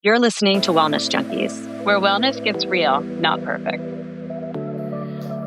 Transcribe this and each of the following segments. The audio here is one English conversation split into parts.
You're listening to Wellness Junkies. where wellness gets real, not perfect.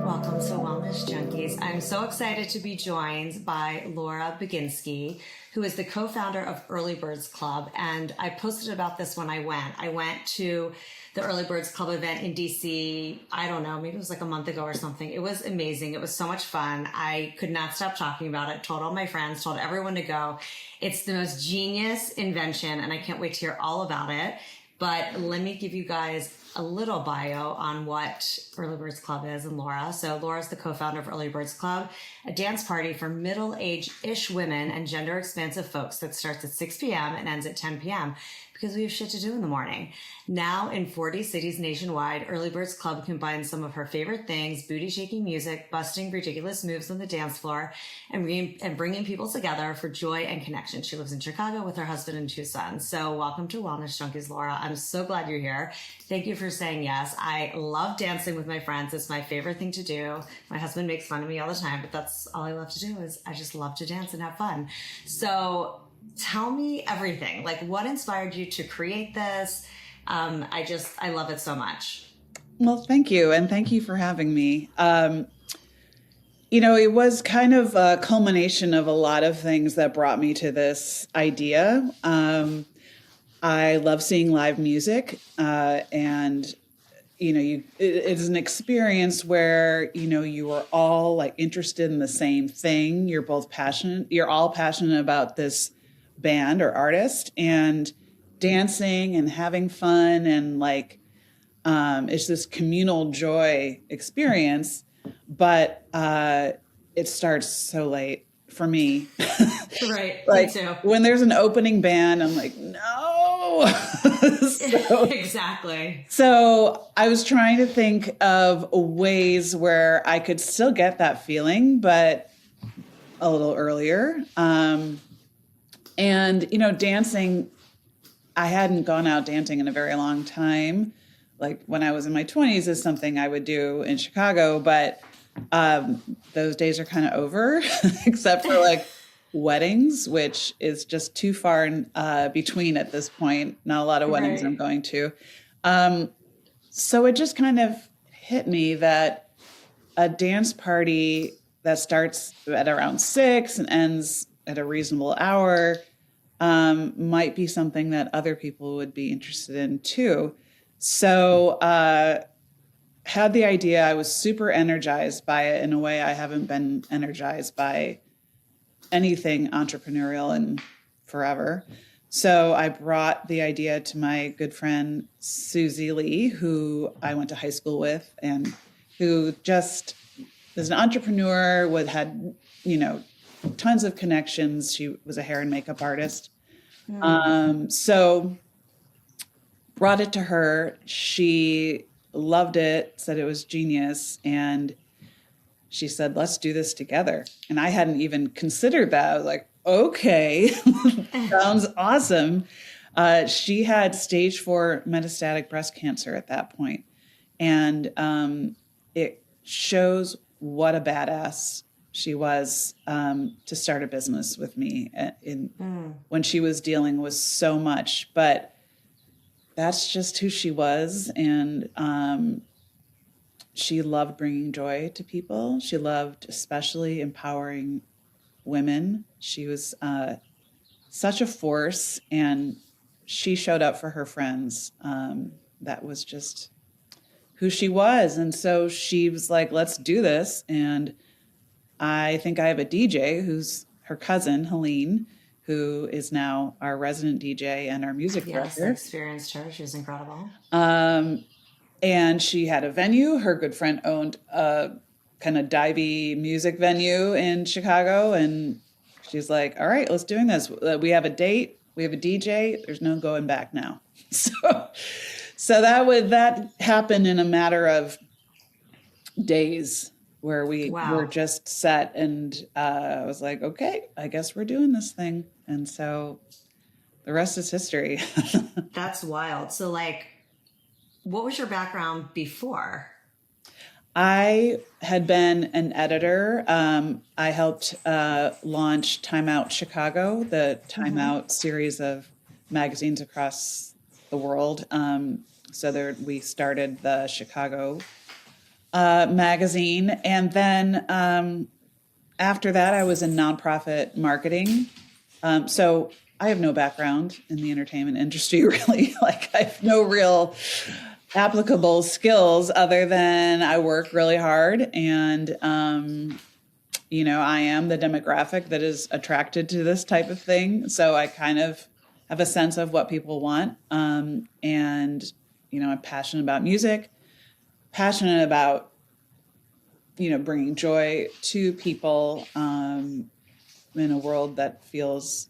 Welcome to Wellness Junkies. I'm so excited to be joined by Laura Baginski, who is the co-founder of Early Birds Club. And I posted about this when I went. I went to the Early Birds Club event in DC, I don't know, maybe it was like a month ago or something. It was amazing. It was so much fun. I could not stop talking about it, told all my friends, told everyone to go. It's the most genius invention, and I can't wait to hear all about it. But let me give you guys a little bio on what Early Birds Club is and Laura. So Laura's the co-founder of Early Birds Club, a dance party for middle-aged-ish women and gender-expansive folks that starts at 6 p.m. and ends at 10 p.m. because we have shit to do in the morning. Now in 40 cities nationwide, Early Birds Club combines some of her favorite things, booty-shaking music, busting ridiculous moves on the dance floor, and bringing people together for joy and connection. She lives in Chicago with her husband and 2 sons. So welcome to Wellness Junkies, Laura. I'm so glad you're here. Thank you for saying yes. I love dancing with my friends. It's my favorite thing to do. My husband makes fun of me all the time, but that's all I love to do is I just love to dance and have fun. So tell me everything. Like, what inspired you to create this? I love it so much. Well, thank you. And thank you for having me. It was kind of a culmination of a lot of things that brought me to this idea. I love seeing live music, and it's an experience where, you are all like interested in the same thing. You're all passionate about this band or artist and dancing and having fun. And it's this communal joy experience, but it starts so late for me. Right. Me too. When there's an opening band, I'm like, no. Exactly. So I was trying to think of ways where I could still get that feeling, but a little earlier. Dancing, I hadn't gone out dancing in a very long time. Like when I was in my 20s is something I would do in Chicago, but those days are kind of over, except for weddings, which is just too far in between at this point. Not a lot of weddings I'm going to. So it just kind of hit me that a dance party that starts at around 6 and ends at a reasonable hour might be something that other people would be interested in too. So had the idea. I was super energized by it in a way I haven't been energized by anything entrepreneurial in forever. So I brought the idea to my good friend, Susie Lee, who I went to high school with and who just is an entrepreneur had, tons of connections. She was a hair and makeup artist. So brought it to her. She loved it, said it was genius. And she said, let's do this together. And I hadn't even considered that. I was like, okay, sounds awesome. She had stage 4 metastatic breast cancer at that point. And it shows what a badass she was to start a business with me when she was dealing with so much. But that's just who she was. And she loved bringing joy to people. She loved especially empowering women. She was such a force, and she showed up for her friends. That was just who she was. And so she was like, let's do this. And I think I have a DJ who's her cousin, Helene, who is now our resident DJ and our music director. Yes, I experienced her. She was incredible. And she had a venue. Her good friend owned a kind of divey music venue in Chicago. And she's like, all right, let's do this. We have a date. We have a DJ. There's no going back now. So that happened in a matter of days where we were just set. And I was like, okay, I guess we're doing this thing. And so the rest is history. That's wild. So what was your background before? I had been an editor. I helped launch Time Out Chicago, the Time Out series of magazines across the world. We started the Chicago magazine. And then after that, I was in nonprofit marketing. So I have no background in the entertainment industry, really. Like, I have no real applicable skills other than I work really hard. And, I am the demographic that is attracted to this type of thing. So I kind of have a sense of what people want. And, I'm passionate about music, passionate about, bringing joy to people in a world that feels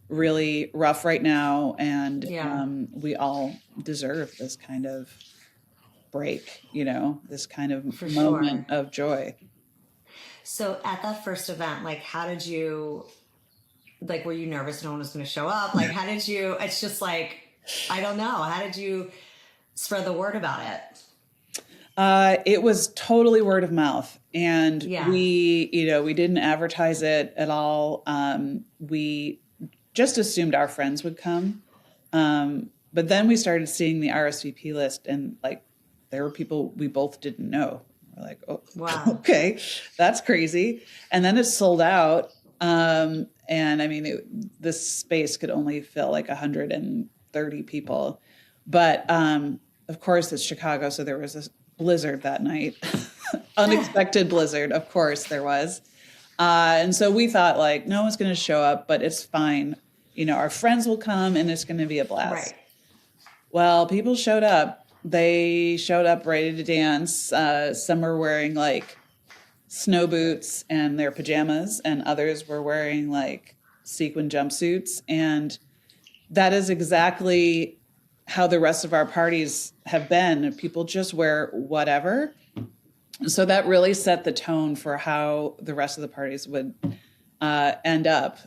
really rough right now. And we all deserve this kind of break, this kind of moment of joy. So at that first event, like, how did you, like, were you nervous no one was going to show up? Like, how did you, it's just like, I don't know. How did you spread the word about it? It was totally word of mouth. And we didn't advertise it at all. We just assumed our friends would come. But then we started seeing the RSVP list, and like, there were people we both didn't know. We're like, oh, wow, okay, that's crazy. And then it sold out. And I mean, this space could only fill like 130 people. But of course, it's Chicago, so there was a blizzard that night. Unexpected blizzard, of course there was. And so we thought, like, no one's going to show up, but it's fine. Our friends will come and it's going to be a blast. Right. Well, people showed up. They showed up ready to dance. Some were wearing like snow boots and their pajamas, and others were wearing like sequin jumpsuits. And that is exactly how the rest of our parties have been. People just wear whatever. So that really set the tone for how the rest of the parties would end up.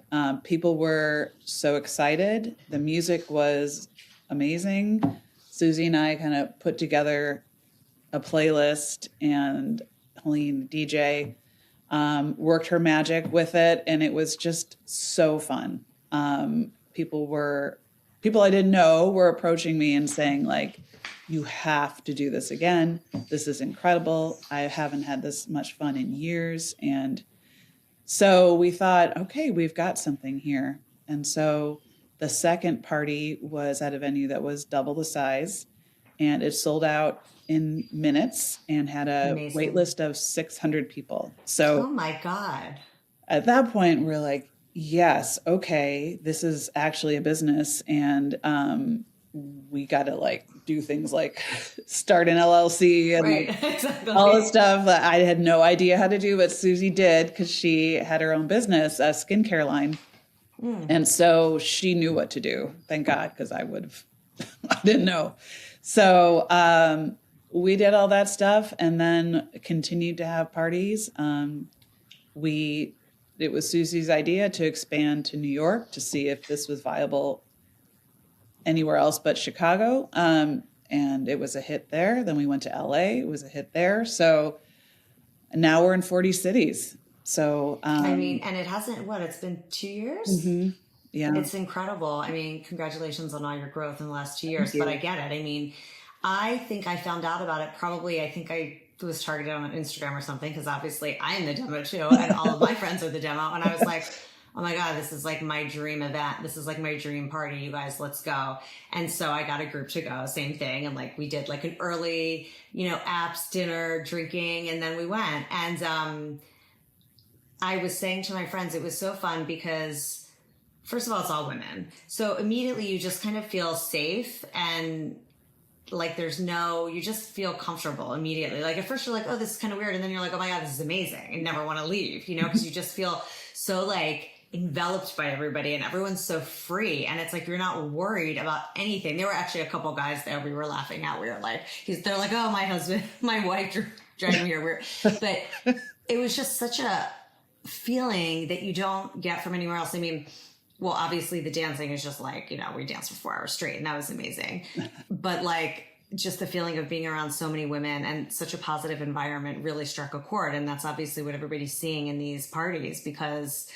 People were so excited. The music was amazing. Susie and I kind of put together a playlist, and Helene, the DJ, worked her magic with it, and it was just so fun. People I didn't know were approaching me and saying, like, you have to do this again. This is incredible. I haven't had this much fun in years. And so we thought, okay, we've got something here. And so the second party was at a venue that was double the size, and it sold out in minutes and had a wait list of 600 people. So, oh my God. At that point, we're like, yes, okay, this is actually a business. And we got to like do things like start an LLC and exactly. all the stuff that I had no idea how to do, but Susie did, because she had her own business, a skincare line. And so she knew what to do. Thank God, because I didn't know. So we did all that stuff and then continued to have parties. It was Susie's idea to expand to New York to see if this was viable anywhere else but Chicago. And it was a hit there. Then we went to LA. It was a hit there. So now we're in 40 cities. So, and it hasn't, it's been 2 years? Mm-hmm. Yeah. It's incredible. Congratulations on all your growth in the last 2 years, but I get it. I think I found out about it I was targeted on Instagram or something, because obviously I'm the demo too, and all of my friends are the demo. And I was like, oh my God, this is like my dream event. This is like my dream party. You guys, let's go. And so I got a group to go, same thing. And like, we did like an early, apps, dinner, drinking, and then we went. And, I was saying to my friends, it was so fun because, first of all, it's all women. So immediately you just kind of feel safe, and like you just feel comfortable immediately. Like at first you're like, oh, this is kind of weird. And then you're like, oh my God, this is amazing. And never want to leave, because you just feel so like enveloped by everybody, and everyone's so free. And it's like, you're not worried about anything. There were actually a couple guys there we were laughing at. We were like, they're like, oh, my wife driving me here. But it was just such a feeling that you don't get from anywhere else. Obviously the dancing is just like, we danced for 4 hours straight, and that was amazing. But like, just the feeling of being around so many women and such a positive environment really struck a chord. And that's obviously what everybody's seeing in these parties, because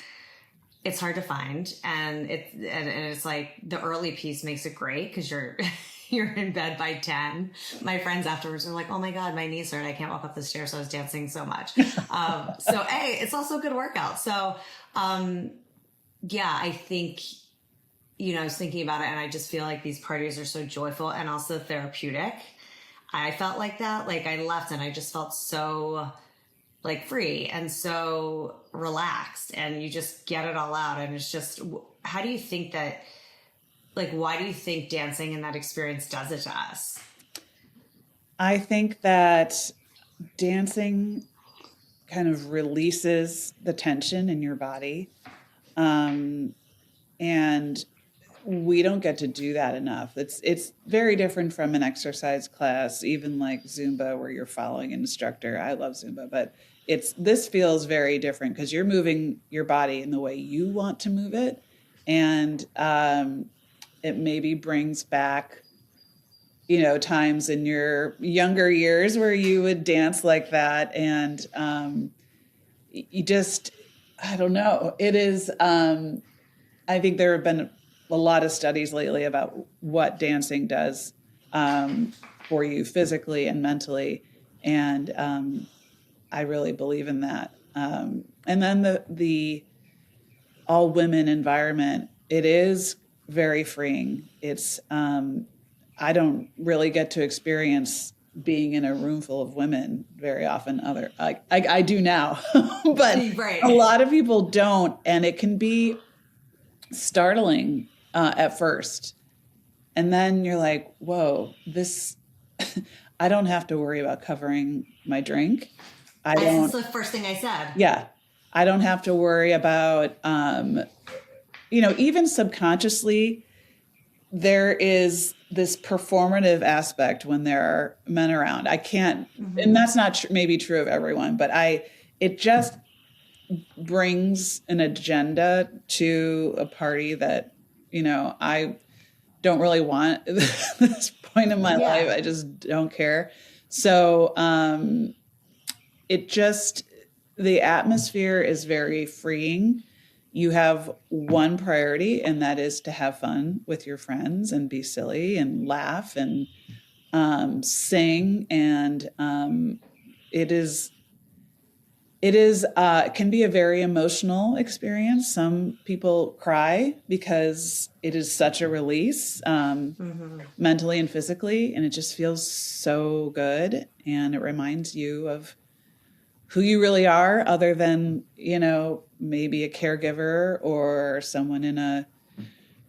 it's hard to find, and it's like the early piece makes it great because you're you're in bed by 10. My friends afterwards are like, "Oh my god, my knees hurt. I can't walk up the stairs. So I was dancing so much." So hey, it's also a good workout. So yeah, I think, I was thinking about it, and I just feel like these parties are so joyful and also therapeutic. I felt like that. Like I left and I just felt so like free and so relaxed, and you just get it all out. And it's just, how do you think that, like, why do you think dancing and that experience does it to us? I think that dancing kind of releases the tension in your body. And we don't get to do that enough. It's very different from an exercise class, even like Zumba, where you're following an instructor. I love Zumba, but this feels very different because you're moving your body in the way you want to move it. And it maybe brings back, times in your younger years where you would dance like that. And you just, I don't know. It is, I think there have been a lot of studies lately about what dancing does for you physically and mentally. And I really believe in that. And then the all women environment, it is very freeing. It's, I don't really get to experience being in a room full of women very often. I do now, but Right. A lot of people don't. And it can be startling at first. And then you're like, whoa, I don't have to worry about covering my drink. That's the first thing I said. Yeah. I don't have to worry about, even subconsciously, there is this performative aspect when there are men around. I can't, and that's not maybe true of everyone, but it just brings an agenda to a party that, I don't really want at this point in my life. I just don't care. So, the atmosphere is very freeing. You have one priority, and that is to have fun with your friends and be silly and laugh and sing. And it can be a very emotional experience. Some people cry because it is such a release, mentally and physically, and it just feels so good. And it reminds you of who you really are, other than, maybe a caregiver or someone in a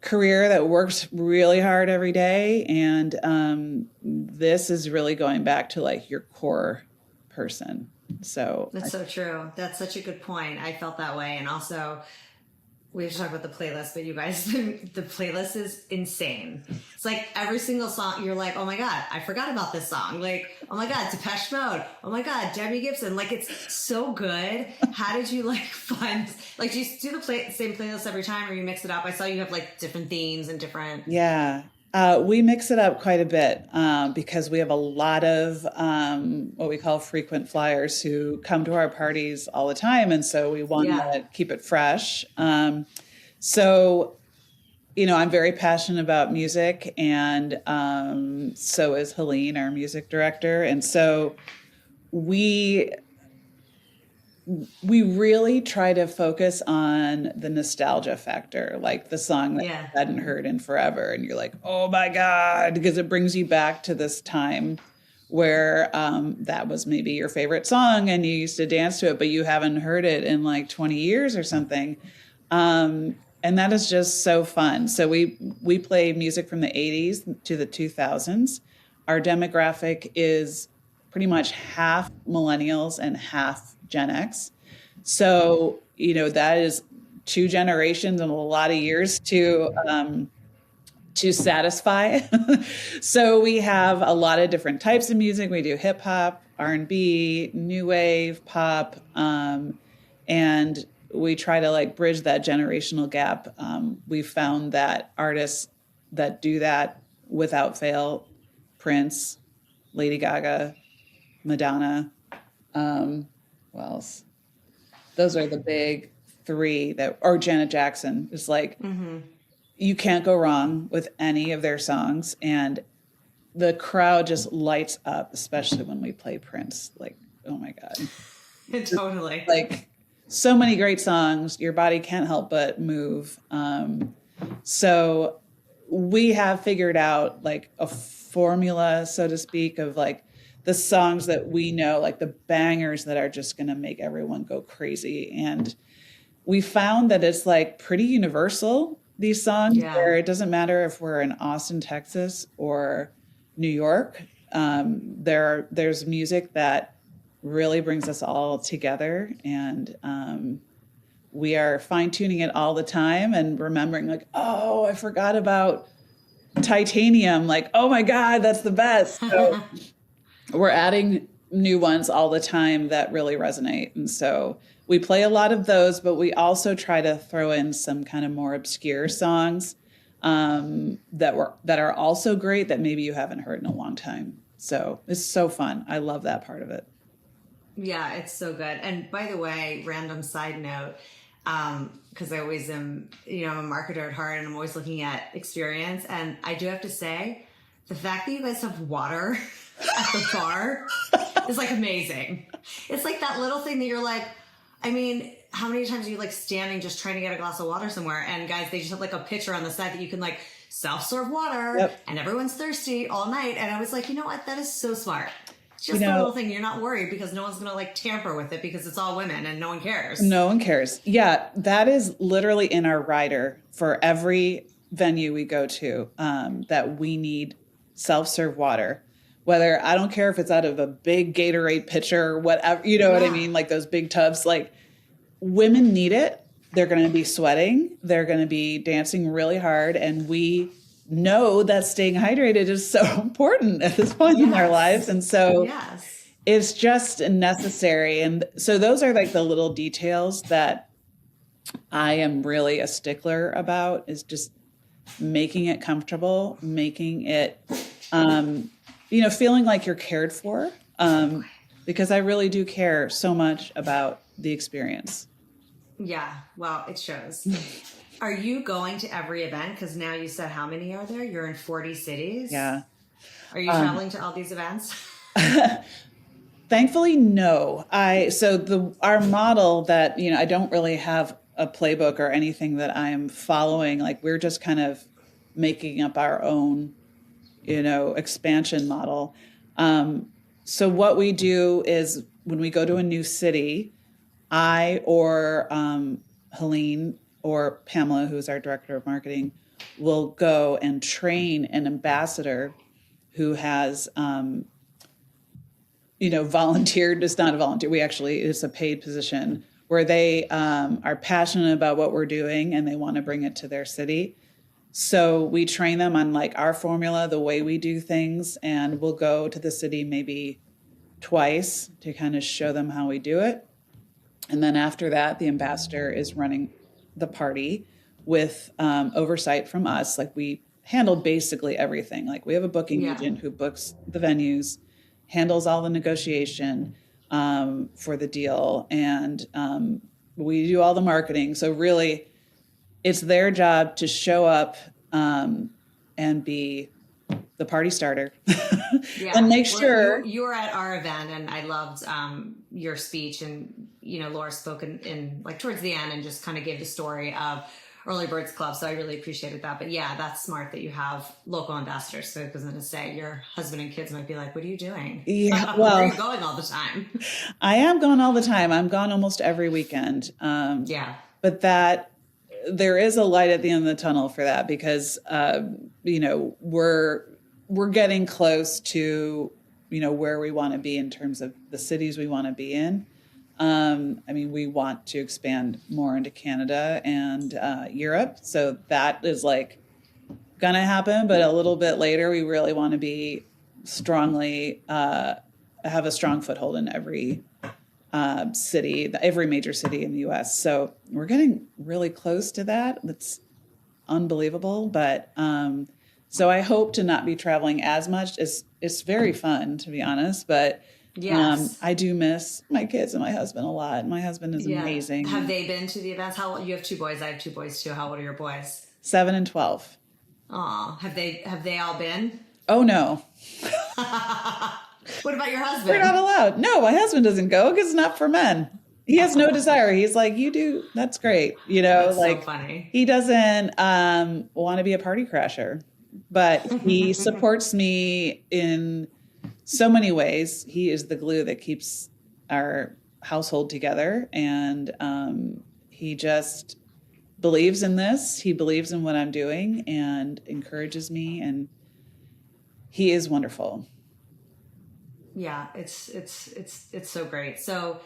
career that works really hard every day. And this is really going back to like your core person. So that's so true. That's such a good point. I felt that way. And also, we have to talk about the playlist, but you guys, the playlist is insane. It's like every single song, you're like, oh my God, I forgot about this song. Like, oh my God, Depeche Mode. Oh my God, Debbie Gibson. Like, it's so good. How did you find, do you do the same playlist every time, or you mix it up? I saw you have different themes and different. Yeah. We mix it up quite a bit because we have a lot of what we call frequent flyers who come to our parties all the time. And so we want to keep it fresh. So, I'm very passionate about music, and so is Helene, our music director. And so we really try to focus on the nostalgia factor, like the song that you hadn't heard in forever. And you're like, oh my God, because it brings you back to this time where that was maybe your favorite song and you used to dance to it, but you haven't heard it in 20 years or something. And that is just so fun. So we play music from the 80s to the 2000s. Our demographic is pretty much half millennials and half Gen X. So, that is 2 generations and a lot of years to satisfy. So we have a lot of different types of music. We do hip hop, R&B, new wave, pop, and we try to bridge that generational gap. We found that artists that do that without fail, Prince, Lady Gaga, Madonna, what else? Those are the big three or Janet Jackson is like, you can't go wrong with any of their songs. And the crowd just lights up, especially when we play Prince. Like, oh my God. Totally. Like so many great songs. Your body can't help but move. So we have figured out like a formula, so to speak, of like the songs that we know, like the bangers that are just going to make everyone go crazy. And we found that it's like pretty universal, these songs, where it doesn't matter if we're in Austin, Texas or New York. There's music that really brings us all together. And we are fine tuning it all the time and remembering like, oh, I forgot about Titanium. Like, oh my God, that's the best. So we're adding new ones all the time that really resonate. And so we play a lot of those, but we also try to throw in some kind of more obscure songs that are also great that maybe you haven't heard in a long time. So it's so fun. I love that part of it. Yeah, it's so good. And by the way, random side note, because I always am, I'm a marketer at heart and I'm always looking at experience. And I do have to say, the fact that you guys have water at the bar is like amazing. It's like that little thing that you're like, I mean, how many times are you like standing just trying to get a glass of water somewhere? And guys, they just have like a pitcher on the side that you can like self-serve water and everyone's thirsty all night. And I was like, you know what? That is so smart. It's just a little thing. You're not worried because no one's going to like tamper with it because it's all women and no one cares. No one cares. Yeah. That is literally in our rider for every venue we go to, that we need self-serve water. Whether, I don't care if it's out of a big Gatorade pitcher or whatever, you know what I mean? Like those big tubs, like women need it. They're going to be sweating. They're going to be dancing really hard. And we know that staying hydrated is so important at this point in their lives. And so it's just necessary. And so those are like the little details that I am really a stickler about, is just making it comfortable, making it, feeling like you're cared for, because I really do care so much about the experience. Yeah, well, it shows. Are you going to every event? Because now you said how many are there? You're in 40 cities? Yeah. Are you traveling to all these events? Thankfully, no. Our model that, I don't really have a playbook or anything that I'm following. Like we're just kind of making up our own expansion model. So what we do is when we go to a new city, I or Helene or Pamela, who's our director of marketing, will go and train an ambassador who has, volunteered. It's not a volunteer. It's a paid position where they are passionate about what we're doing and they want to bring it to their city. So we train them on like our formula, the way we do things, and we'll go to the city maybe twice to kind of show them how we do it. And then after that, the ambassador is running the party with oversight from us. Like we handle basically everything. Like we have a booking agent who books the venues, handles all the negotiation for the deal, and we do all the marketing. So really, it's their job to show up and be the party starter and make sure. You were at our event and I loved your speech, and, Laura spoke in like towards the end and just kind of gave the story of Early Birds Club. So I really appreciated that. But yeah, that's smart that you have local ambassadors. So I was going to say your husband and kids might be like, what are you doing? Yeah, well, where are you going all the time? I am going all the time. I'm gone almost every weekend. But there is a light at the end of the tunnel for that because, we're getting close to, where we want to be in terms of the cities we want to be in. We want to expand more into Canada and Europe. So that is like going to happen. But a little bit later, we really want to be strongly, have a strong foothold in every city, every major city in the U.S. So we're getting really close to that. That's unbelievable. But so I hope to not be traveling as much. It's very fun, to be honest, but Yes. I do miss my kids and my husband a lot. My husband is amazing. Have they been to the events? You have two boys. I have two boys too. How old are your boys? 7 and 12. Aw, have they all been? Oh no. What about your husband? We're not allowed. No, my husband doesn't go because it's not for men. He has no desire. He's like, you do. That's great. That's like so funny. He doesn't want to be a party crasher, but he supports me in so many ways. He is the glue that keeps our household together. And he just believes in this. He believes in what I'm doing and encourages me. And he is wonderful. Yeah, it's so great. So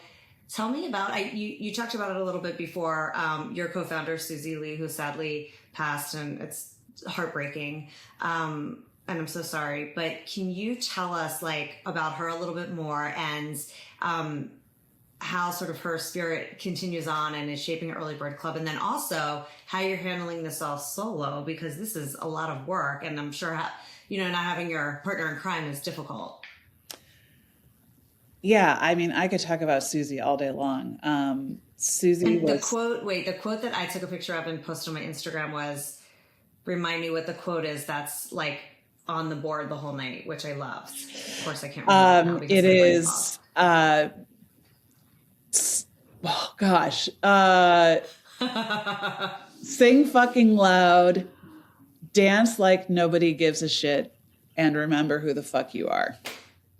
tell me about, you talked about it a little bit before, your co-founder, Susie Lee, who sadly passed, and it's heartbreaking. And I'm so sorry, but can you tell us about her a little bit more, and how sort of her spirit continues on and is shaping Early Bird Club, and then also how you're handling this all solo, because this is a lot of work, and I'm sure, not having your partner in crime is difficult. Yeah, I mean, I could talk about Susie all day long. Susie and was... the quote that I took a picture of and posted on my Instagram was, remind me what the quote is that's on the board the whole night, which I loved. Of course, I can't remember now because it is, oh gosh, sing fucking loud, dance like nobody gives a shit, and remember who the fuck you are.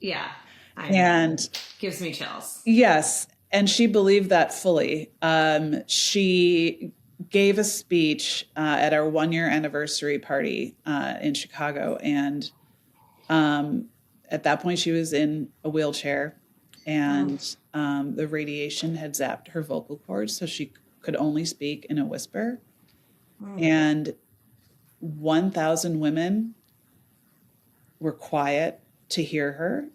Yeah. And gives me chills. Yes. And she believed that fully. She gave a speech at our 1-year anniversary party in Chicago. And at that point, she was in a wheelchair, and the radiation had zapped her vocal cords, so she could only speak in a whisper. And 1,000 women were quiet to hear her.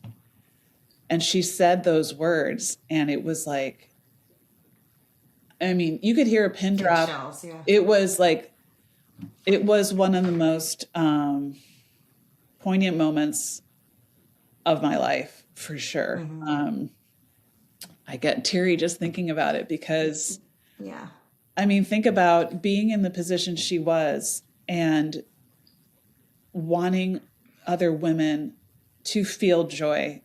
And she said those words, and it was like, I mean, you could hear a pin drop. Shells, yeah. It was one of the most poignant moments of my life, for sure. Mm-hmm. I get teary just thinking about it because, yeah. I mean, think about being in the position she was and wanting other women to feel joy.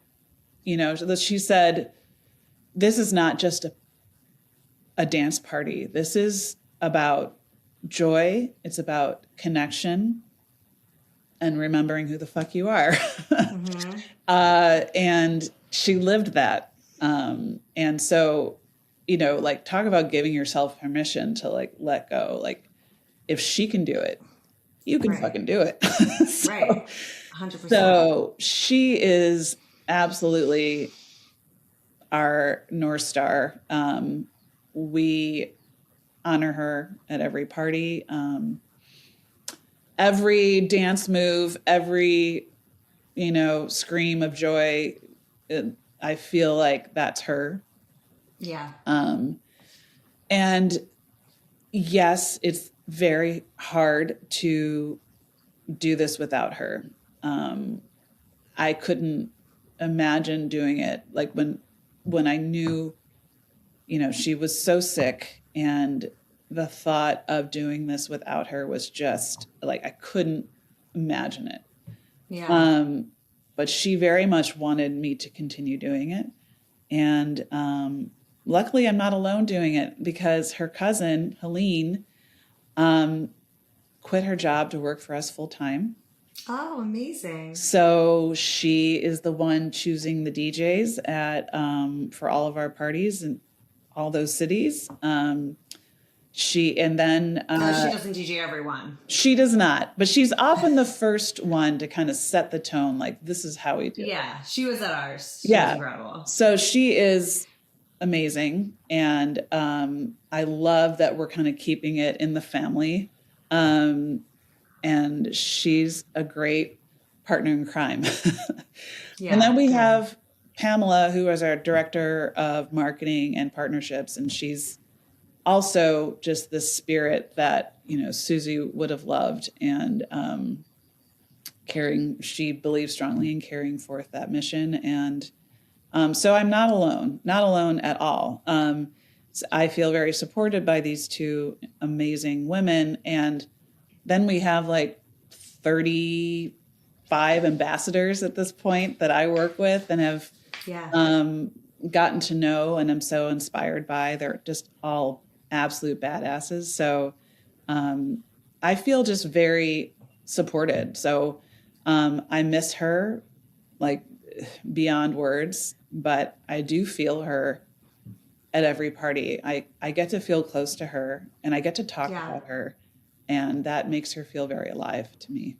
She said, this is not just a dance party. This is about joy. It's about connection and remembering who the fuck you are. Mm-hmm. And she lived that. And so, talk about giving yourself permission to let go. If she can do it, you can fucking do it. So, right. 100%. So she is absolutely our North Star. We honor her at every party. Every dance move, every, scream of joy, I feel like that's her. Yeah. And yes, it's very hard to do this without her. I couldn't imagine doing it when I knew, she was so sick, and the thought of doing this without her was just I couldn't imagine it. Yeah. But she very much wanted me to continue doing it. And luckily I'm not alone doing it, because her cousin, Helene, quit her job to work for us full time. Oh, amazing. So she is the one choosing the DJs for all of our parties in all those cities. She doesn't DJ everyone. She does not, but she's often the first one to kind of set the tone. This is how we do it. Yeah, she was at ours. She was incredible. So she is amazing. And I love that we're kind of keeping it in the family. And she's a great partner in crime. Yeah, and then we have Pamela, who is our director of marketing and partnerships. And she's also just the spirit that, Susie would have loved, and she believes strongly in carrying forth that mission. And So I'm not alone at all. So I feel very supported by these two amazing women. And then we have like 35 ambassadors at this point that I work with and have gotten to know and I'm so inspired by. They're just all absolute badasses. So I feel just very supported. So I miss her like beyond words, but I do feel her at every party. I get to feel close to her and I get to talk about her, and that makes her feel very alive to me.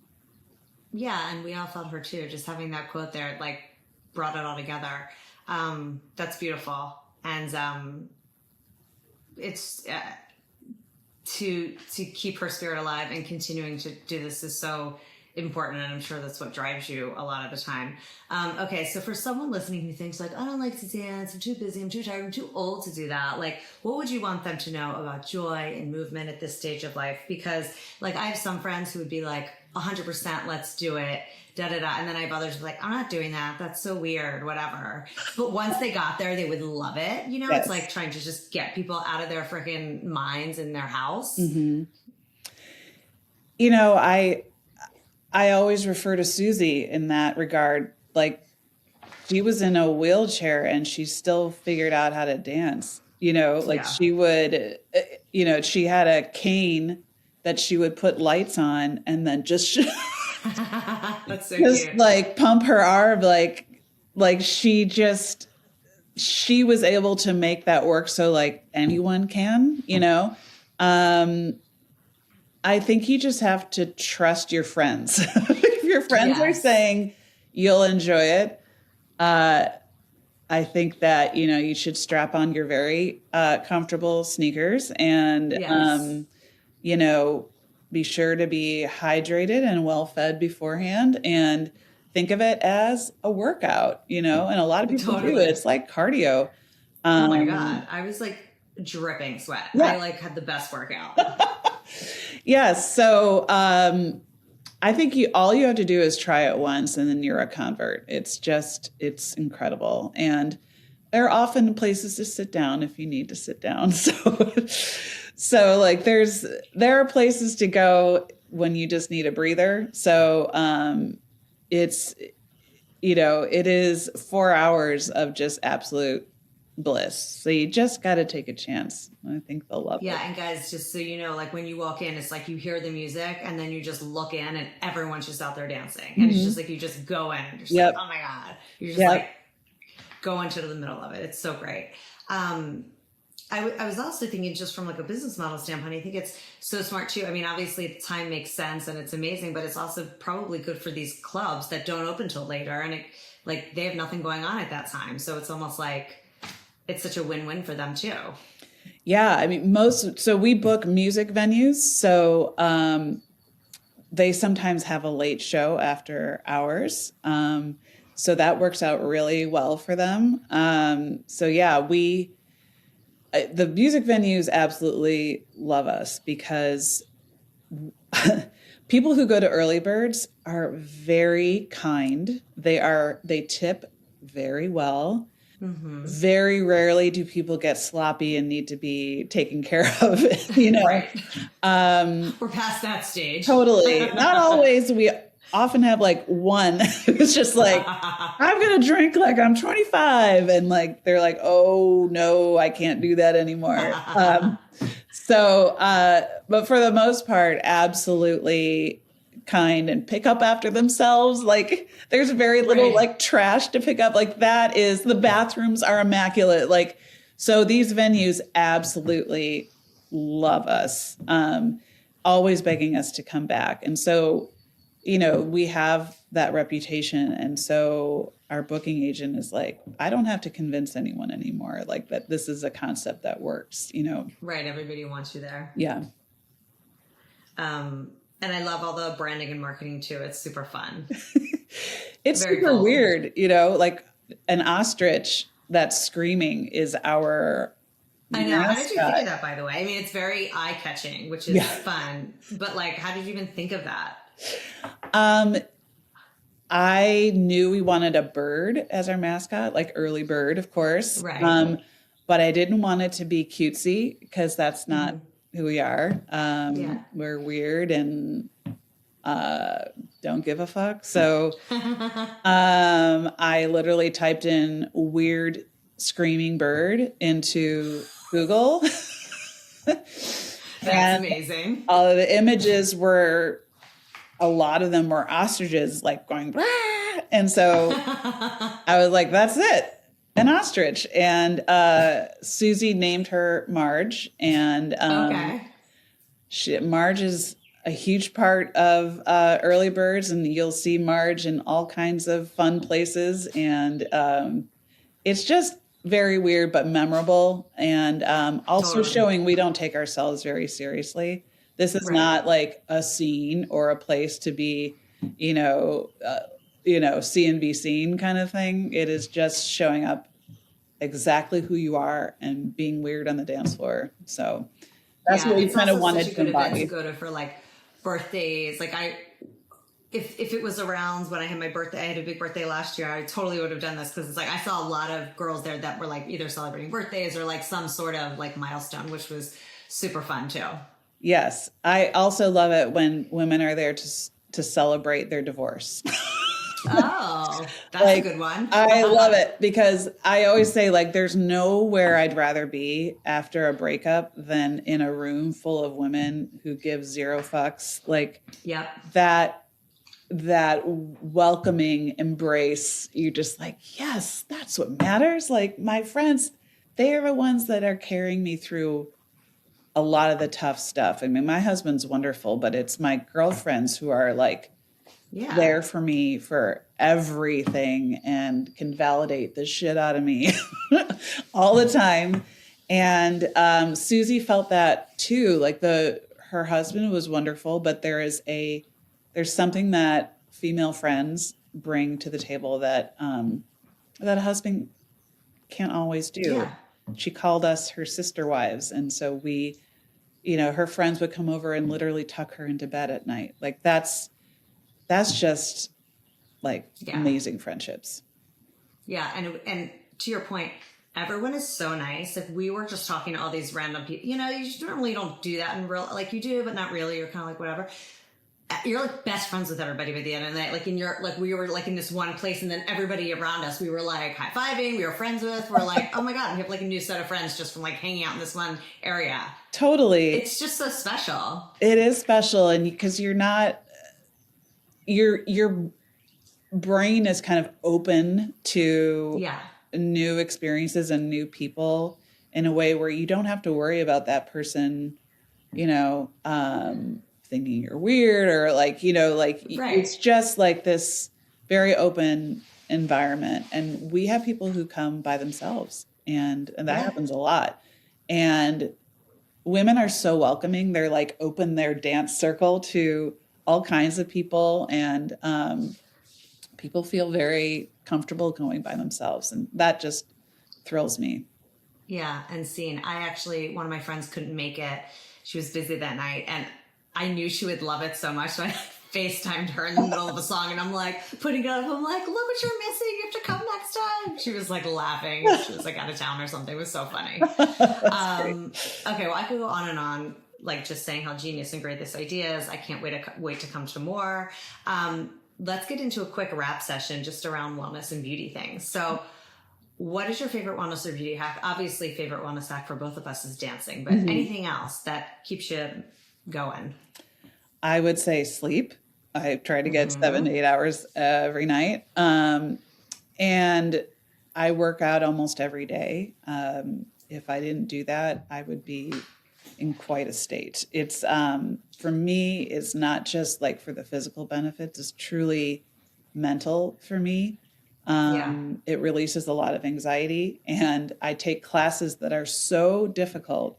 Yeah, and we all felt her too. Just having that quote there, it like brought it all together. That's beautiful, and it's to keep her spirit alive and continuing to do this is so important, and I'm sure that's what drives you a lot of the time. Okay, so for someone listening who thinks like, I don't like to dance, I'm too busy, I'm too tired, I'm too old to do that, like what would you want them to know about joy and movement at this stage of life? Because like I have some friends who would be like 100% let's do it, da da da, and then I have others who are like, I'm not doing that, that's so weird, whatever. But once they got there, they would love it. You know, It's like trying to just get people out of their freaking minds in their house. Mm-hmm. You know, I always refer to Susie in that regard. Like she was in a wheelchair and she still figured out how to dance, you know, like she would, you know, she had a cane that she would put lights on and then just, that's so just cute. Like pump her arm. Like she was able to make that work. So like anyone can, you know, I think you just have to trust your friends. If your friends are saying you'll enjoy it, I think that, you know, you should strap on your very comfortable sneakers and, you know, be sure to be hydrated and well fed beforehand and think of it as a workout, you know, and a lot of people do it. It's like cardio. Oh my God. I was like dripping sweat. I like had the best workout. Yes. So I think all you have to do is try it once and then you're a convert. It's incredible. And there are often places to sit down if you need to sit down. So like there are places to go when you just need a breather. So it's, you know, it is 4 hours of just absolute bliss. So you just got to take a chance. I think they'll love it. Yeah. And guys, just so you know, like when you walk in, it's like you hear the music and then you just look in and everyone's just out there dancing. And it's just like, you just go in and you're just like, oh my God, you're just like go into the middle of it. It's so great. I was also thinking just from like a business model standpoint, I think it's so smart too. I mean, obviously the time makes sense and it's amazing, but it's also probably good for these clubs that don't open till later. And like they have nothing going on at that time. So it's almost like, it's such a win-win for them too. Yeah. I mean, so we book music venues. So they sometimes have a late show after hours. So that works out really well for them. So yeah, the music venues absolutely love us because people who go to early birds are very kind. They tip very well. Mm-hmm. Very rarely do people get sloppy and need to be taken care of, you know. Right. We're past that stage. Totally. Not always. We often have like one who's just like, I'm going to drink like I'm 25. And like, they're like, oh no, I can't do that anymore. But for the most part, absolutely kind and pick up after themselves. Like there's very little like trash to pick up. Like the bathrooms are immaculate. Like, so these venues absolutely love us, always begging us to come back. And so, you know, we have that reputation. And so our booking agent is like, I don't have to convince anyone anymore. Like that this is a concept that works, you know? Right. Everybody wants you there. Yeah. And I love all the branding and marketing too. It's super fun. It's Very super cool. weird, you know, like an ostrich that's screaming is our I know. mascot. How did you think of that, by the way? I mean, it's very eye-catching, which is fun. But like, how did you even think of that? I knew we wanted a bird as our mascot, like early bird, of course. Right. But I didn't want it to be cutesy because that's not who we are. Yeah. We're weird and don't give a fuck. So I literally typed in weird screaming bird into Google. That's And amazing. all of the images were, a lot of them were ostriches like going, "Rah!" And so I was like, that's it, an ostrich. And Susie named her Marge. And Marge is a huge part of early birds, and you'll see Marge in all kinds of fun places. And it's just very weird, but memorable. And also showing we don't take ourselves very seriously. This is not like a scene or a place to be, see and be seen kind of thing. It is just showing up exactly who you are and being weird on the dance floor. So that's what we kind of wanted to embody. To go to for like birthdays. Like if it was around when I had my birthday, I had a big birthday last year, I totally would have done this because it's like I saw a lot of girls there that were like either celebrating birthdays or like some sort of like milestone, which was super fun too. Yes. I also love it when women are there to celebrate their divorce. Oh, that's a good one. I love it because I always say, like, there's nowhere I'd rather be after a breakup than in a room full of women who give zero fucks. Like, that welcoming embrace, you're just like, yes, that's what matters. Like, my friends, they are the ones that are carrying me through a lot of the tough stuff. I mean, my husband's wonderful, but it's my girlfriends who are like there for me for everything and can validate the shit out of me all the time. And Susie felt that too. Like her husband was wonderful, but there's something that female friends bring to the table that a husband can't always do. Yeah. She called us her sister wives. And so we, her friends would come over and literally tuck her into bed at night. Like that's just like amazing friendships. Yeah. And to your point, everyone is so nice. If we were just talking to all these random people, you just normally don't do that in real, like you do, but not really. You're kind of like, whatever. You're like best friends with everybody by the end of the night. Like we were like in this one place and then everybody around us, we were like high-fiving, we were friends with, we're like, oh my God, we have like a new set of friends just from like hanging out in this one area. Totally. It's just so special. It is special. And because you're not, your brain is kind of open to new experiences and new people in a way where you don't have to worry about that person, thinking you're weird or it's just like this very open environment. And we have people who come by themselves and that happens a lot. And women are so welcoming. They're like open their dance circle to all kinds of people. And people feel very comfortable going by themselves. And that just thrills me. Yeah. And one of my friends couldn't make it. She was busy that night and I knew she would love it so much. So I FaceTimed her in the middle of a song and I'm like putting it up. I'm like, look what you're missing. You have to come next time. She was like laughing. She was like out of town or something. It was so funny. Okay. Well, I could go on and on, like just saying how genius and great this idea is. I can't wait to come to more. Let's get into a quick wrap session just around wellness and beauty things. So what is your favorite wellness or beauty hack? Obviously favorite wellness hack for both of us is dancing, but anything else that keeps you going? I would say sleep. I try to get 7 to 8 hours every night. And I work out almost every day. If I didn't do that, I would be in quite a state. It's, for me, it's not just like for the physical benefits, it's truly mental for me. It releases a lot of anxiety and I take classes that are so difficult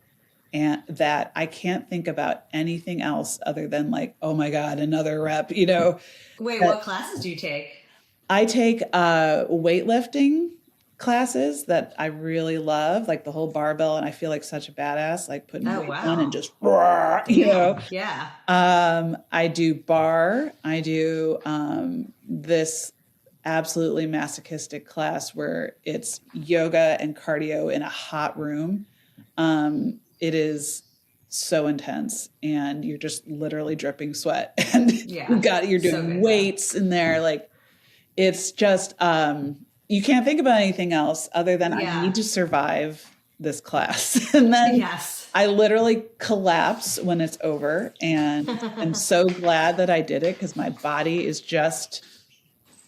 and that I can't think about anything else other than like, oh my God, another rep, Wait, what classes do you take? I take weightlifting classes that I really love, like the whole barbell, and I feel like such a badass, like putting weights on and just, you know. Yeah. I do bar. I do this absolutely masochistic class where it's yoga and cardio in a hot room. It is so intense, and you're just literally dripping sweat, and you're doing weights in there. Like, it's just, you can't think about anything else other than I need to survive this class. And then I literally collapse when it's over, and I'm so glad that I did it, because my body is just,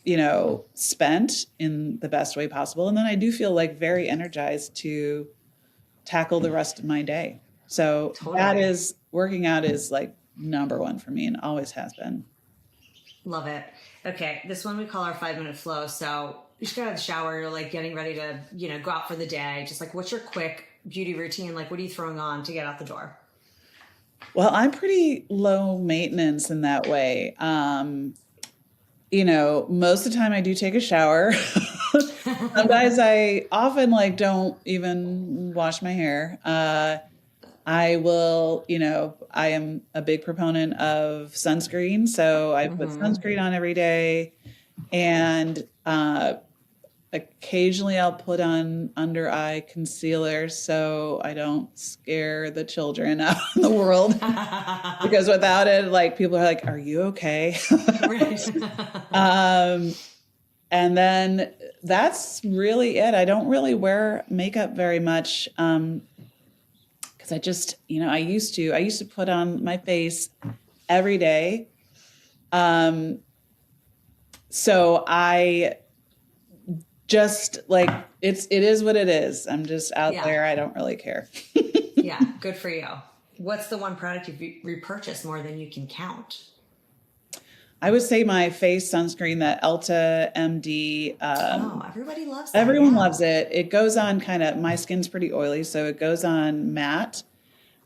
you know, spent in the best way possible. And then I do feel like very energized to tackle the rest of my day. So that is, working out is like number one for me and always has been. Love it. Okay. This one we call our 5-minute flow. So you just got out of the shower, you're like getting ready to, you know, go out for the day. Just like, what's your quick beauty routine? Like, what are you throwing on to get out the door? Well, I'm pretty low maintenance in that way. You know, most of the time I do take a shower. Sometimes I often like don't even wash my hair. I will, you know, I am a big proponent of sunscreen. So I put sunscreen on every day, and occasionally I'll put on under eye concealer so I don't scare the children out in the world, because without it, like, people are like, are you okay? And then that's really it. I don't really wear makeup very much. I just, you know, I used to put on my face every day. So I just like, it is what it is. I'm just out there. I don't really care. Yeah. Good for you. What's the one product you've repurchased more than you can count? I would say my face sunscreen, the Elta MD. Everybody loves that. Everyone loves it. It goes on kind of, my skin's pretty oily, so it goes on matte.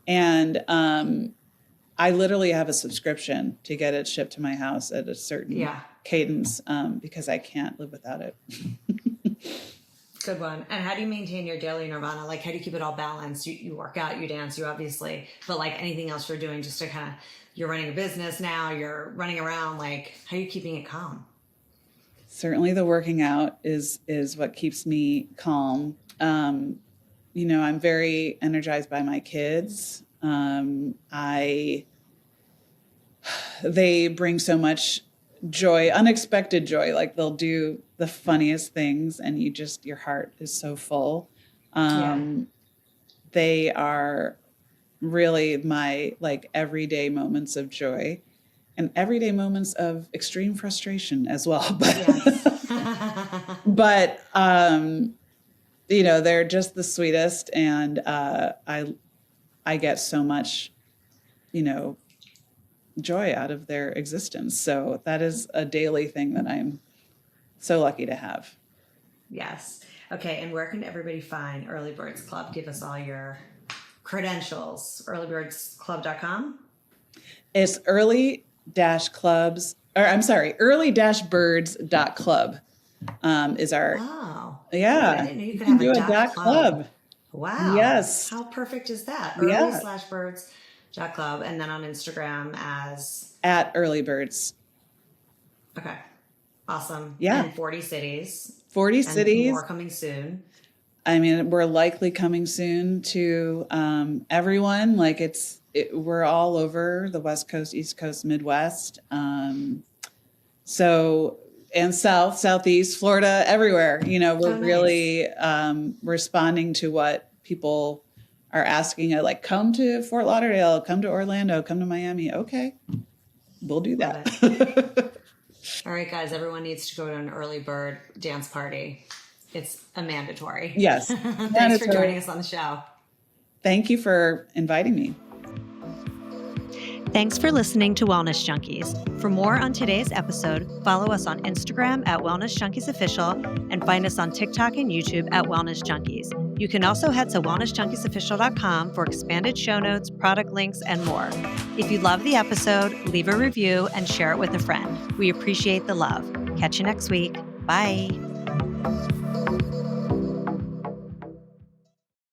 And I literally have a subscription to get it shipped to my house at a certain cadence, because I can't live without it. Good one. And how do you maintain your daily nirvana? Like, how do you keep it all balanced? You work out, you dance, you obviously, but like anything else you're doing just to kind of, you're running a business now, you're running around, like, how are you keeping it calm? Certainly the working out is what keeps me calm. You know, I'm very energized by my kids. They bring so much joy, unexpected joy. Like, they'll do the funniest things, and your heart is so full. They are really my like everyday moments of joy, and everyday moments of extreme frustration as well. But you know, they're just the sweetest, and I get so much, you know, joy out of their existence. So that is a daily thing that I'm so lucky to have. Yes. Okay. And where can everybody find Early Birds Club? Give us all your credentials. earlybirdsclub.com. It's early-birds.club is our. Wow. Yeah. I didn't know you could have a .club. Wow. Yes. How perfect is that? Early/birds.club. And then on Instagram as @earlybirds. Okay. Awesome. Yeah. And 40 cities. 40 cities. More coming soon. I mean, we're likely coming soon to everyone. Like, we're all over the West Coast, East Coast, Midwest. So, and South, Southeast, Florida, everywhere. You know, we're really responding to what people are asking. Like, come to Fort Lauderdale, come to Orlando, come to Miami. Okay, we'll do that. All right, guys, everyone needs to go to an early bird dance party. It's a mandatory. Yes. Thanks for joining us on the show. Thank you for inviting me. Thanks for listening to Wellness Junkies. For more on today's episode, follow us on Instagram at Wellness Junkies Official and find us on TikTok and YouTube at Wellness Junkies. You can also head to wellnessjunkiesofficial.com for expanded show notes, product links, and more. If you love the episode, leave a review and share it with a friend. We appreciate the love. Catch you next week. Bye.